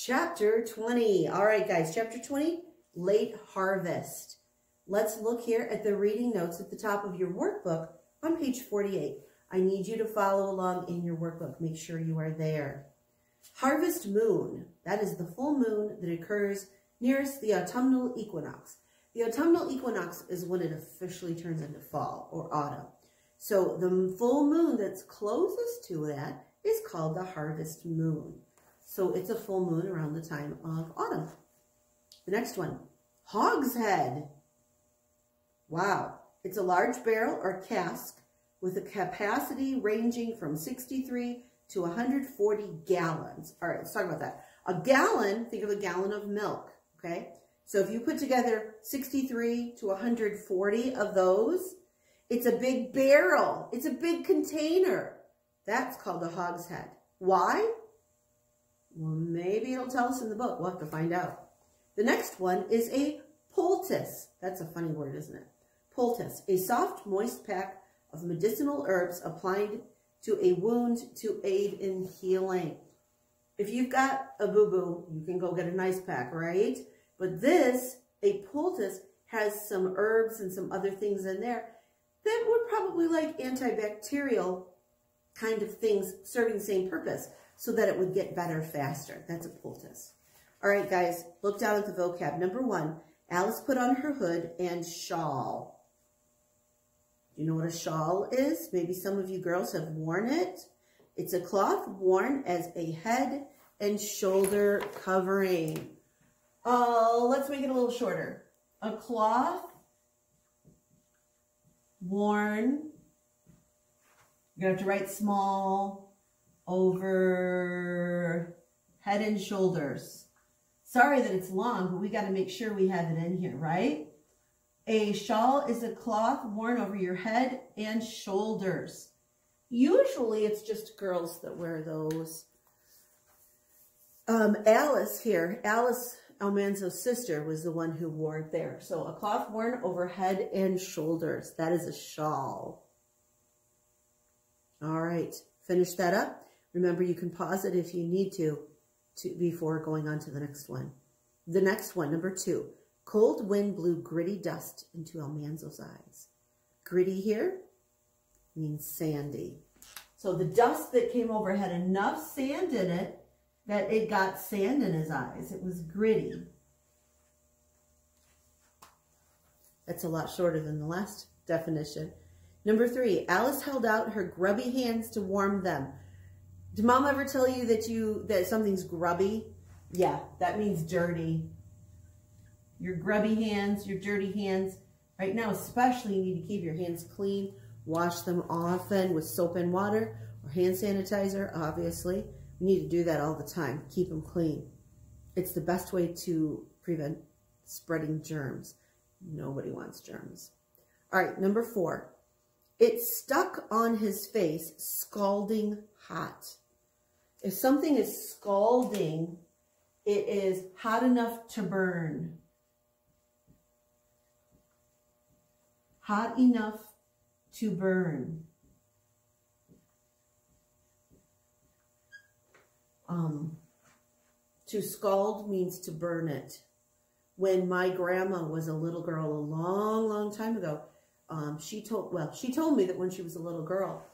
Chapter 20. All right, guys, chapter 20, late harvest. Let's look here at the reading notes at the top of your workbook on page 48. I need you to follow along in your workbook. Make sure you are there. Harvest moon, that is the full moon that occurs nearest the autumnal equinox. The autumnal equinox is when it officially turns into fall or autumn. So the full moon that's closest to that is called the harvest moon. So it's a full moon around the time of autumn. The next one, hogshead. Wow, it's a large barrel or cask with a capacity ranging from 63 to 140 gallons. All right, let's talk about that. A gallon, think of a gallon of milk, okay? So if you put together 63 to 140 of those, it's a big barrel. It's a big container. That's called a hogshead. Why? Well, maybe it'll tell us in the book. We'll have to find out. The next one is a poultice. That's a funny word, isn't it? Poultice, a soft, moist pack of medicinal herbs applied to a wound to aid in healing. If you've got a boo-boo, you can go get a nice pack, right? But this, a poultice, has some herbs and some other things in there that would probably like antibacterial kind of things serving the same purpose so that it would get better faster. That's a poultice. All right, guys, look down at the vocab. Number 1, Alice put on her hood and shawl. Do you know what a shawl is? Maybe some of you girls have worn it. It's a cloth worn as a head and shoulder covering. Let's make it a little shorter. A cloth worn, you're going to have to write small, over head and shoulders. Sorry that it's long, but we got to make sure we have it in here, right? A shawl is a cloth worn over your head and shoulders. Usually it's just girls that wear those. Alice here, Alice Almanzo's sister, was the one who wore it there. So a cloth worn over head and shoulders. That is a shawl. All right, finish that up. Remember, you can pause it if you need to before going on to the next one. The next one, number 2. Cold wind blew gritty dust into Almanzo's eyes. Gritty here means sandy. So the dust that came over had enough sand in it that it got sand in his eyes. It was gritty. That's a lot shorter than the last definition. Number 3, Alice held out her grubby hands to warm them. Did Mom ever tell you that something's grubby? Yeah, that means dirty. Your grubby hands, your dirty hands. Right now, especially, you need to keep your hands clean. Wash them often with soap and water or hand sanitizer, obviously. We need to do that all the time. Keep them clean. It's the best way to prevent spreading germs. Nobody wants germs. All right, number 4. It stuck on his face, scalding hot. If something is scalding, it is hot enough to burn. Hot enough to burn. To scald means to burn it. When my grandma was a little girl a long, long time ago, she told me that when she was a little girl,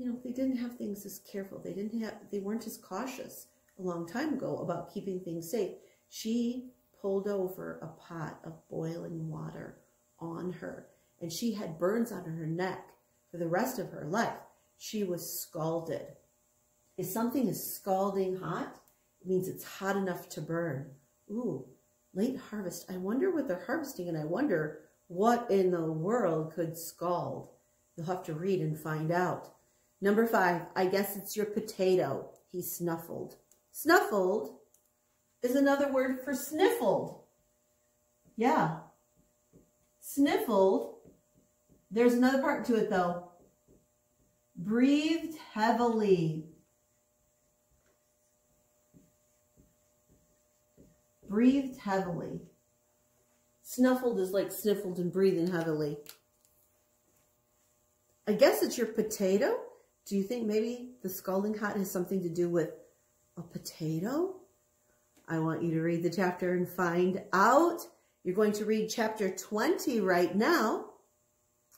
they didn't have things as careful. They weren't as cautious a long time ago about keeping things safe. She pulled over a pot of boiling water on her, and she had burns on her neck for the rest of her life. She was scalded. If something is scalding hot, it means it's hot enough to burn. Ooh, late harvest. I wonder what they're harvesting, and I wonder what in the world could scald. You'll have to read and find out. Number 5, I guess it's your potato. He snuffled. Snuffled is another word for sniffled. Yeah. Sniffled. There's another part to it, though. Breathed heavily. Breathed heavily. Snuffled is like sniffled and breathing heavily. I guess it's your potato. Do you think maybe the scalding hot has something to do with a potato? I want you to read the chapter and find out. You're going to read chapter 20 right now.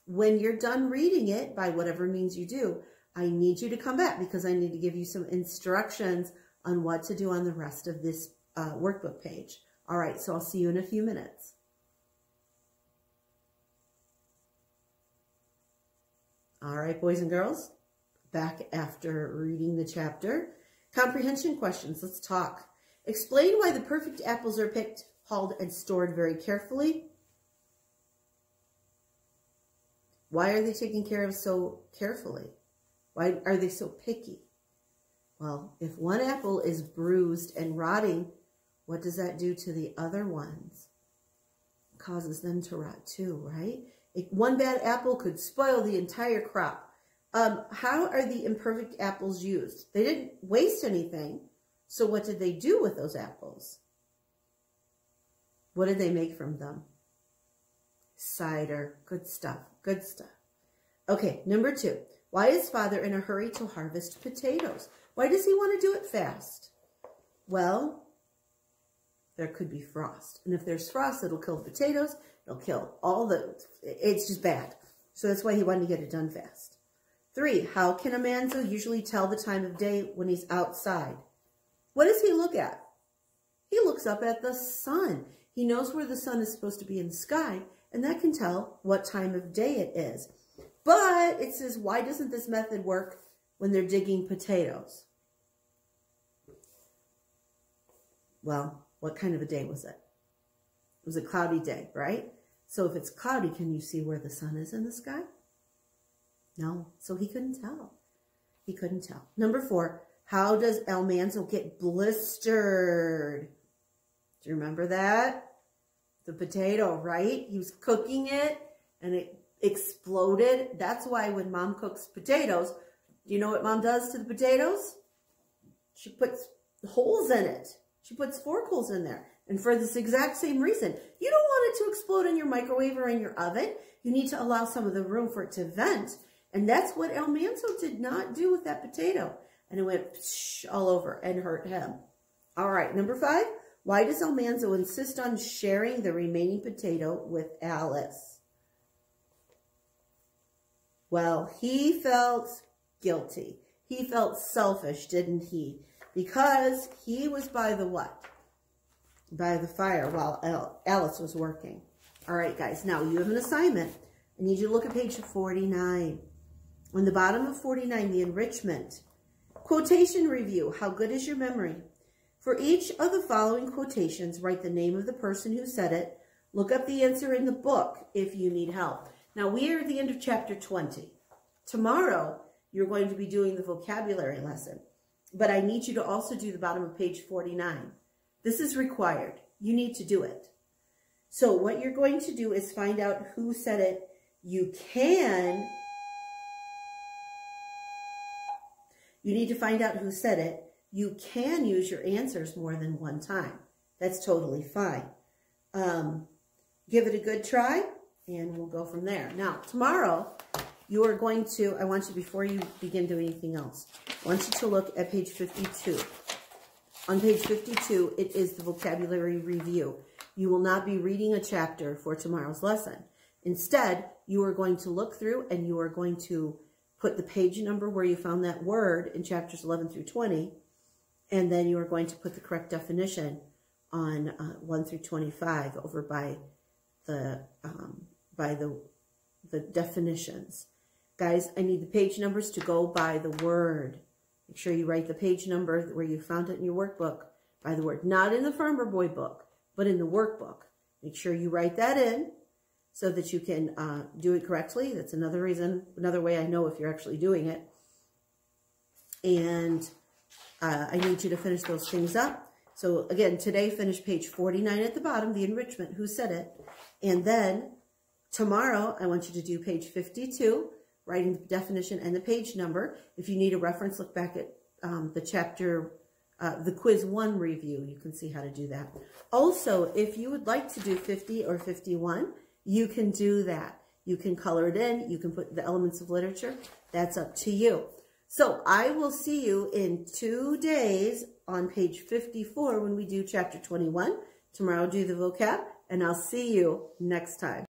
When you're done reading it, by whatever means you do, I need you to come back because I need to give you some instructions on what to do on the rest of this workbook page. All right, so I'll see you in a few minutes. All right, boys and girls, back after reading the chapter. Comprehension questions, let's talk. Explain why the perfect apples are picked, hauled, and stored very carefully. Why are they taken care of so carefully? Why are they so picky? Well, if one apple is bruised and rotting, what does that do to the other ones? It causes them to rot too, right? One bad apple could spoil the entire crop. How are the imperfect apples used? They didn't waste anything. So what did they do with those apples? What did they make from them? Cider. Good stuff. Good stuff. Okay, number 2. Why is Father in a hurry to harvest potatoes? Why does he want to do it fast? Well, there could be frost. And if there's frost, it'll kill the potatoes. It'll kill all the... It's just bad. So that's why he wanted to get it done fast. 3. How can Almanzo usually tell the time of day when he's outside? What does he look at? He looks up at the sun. He knows where the sun is supposed to be in the sky, and that can tell what time of day it is. But it says, why doesn't this method work when they're digging potatoes? Well, what kind of a day was it? It was a cloudy day, right? So if it's cloudy, can you see where the sun is in the sky? No, so he couldn't tell. He couldn't tell. Number 4, how does Almanzo get blistered? Do you remember that? The potato, right? He was cooking it and it exploded. That's why when Mom cooks potatoes, do you know what Mom does to the potatoes? She puts holes in it. She puts fork holes in there. And for this exact same reason, you don't want it to explode in your microwave or in your oven. You need to allow some of the room for it to vent. And that's what Almanzo did not do with that potato. And it went all over and hurt him. All right, number 5. Why does Almanzo insist on sharing the remaining potato with Alice? Well, he felt guilty. He felt selfish, didn't he? Because he was by the what? By the fire while Alice was working. All right, guys. Now, you have an assignment. I need you to look at page 49. On the bottom of 49, the enrichment. Quotation review. How good is your memory? For each of the following quotations, write the name of the person who said it. Look up the answer in the book if you need help. Now, we are at the end of chapter 20. Tomorrow, you're going to be doing the vocabulary lesson. But I need you to also do the bottom of page 49. This is required. You need to do it. So what you're going to do is find out who said it. You need to find out who said it. You can use your answers more than one time. That's totally fine. Give it a good try, and we'll go from there. Now, tomorrow, you are going to, I want you, before you begin doing anything else, I want you to look at page 52. On page 52, it is the vocabulary review. You will not be reading a chapter for tomorrow's lesson. Instead, you are going to look through and you are going to put the page number where you found that word in chapters 11 through 20, and then you are going to put the correct definition on 1 through 25 over by the definitions. Guys, I need the page numbers to go by the word. Make sure you write the page number where you found it in your workbook by the word. Not in the Farmer Boy book, but in the workbook. Make sure you write that in so that you can do it correctly. That's another reason, another way I know if you're actually doing it. And I need you to finish those things up. So again, today finish page 49 at the bottom, the enrichment, who said it. And then tomorrow, I want you to do page 52, writing the definition and the page number. If you need a reference, look back at the chapter, the quiz 1 review. You can see how to do that. Also, if you would like to do 50 or 51, you can do that. You can color it in. You can put the elements of literature. That's up to you. So I will see you in 2 days on page 54 when we do chapter 21. Tomorrow do the vocab, and I'll see you next time.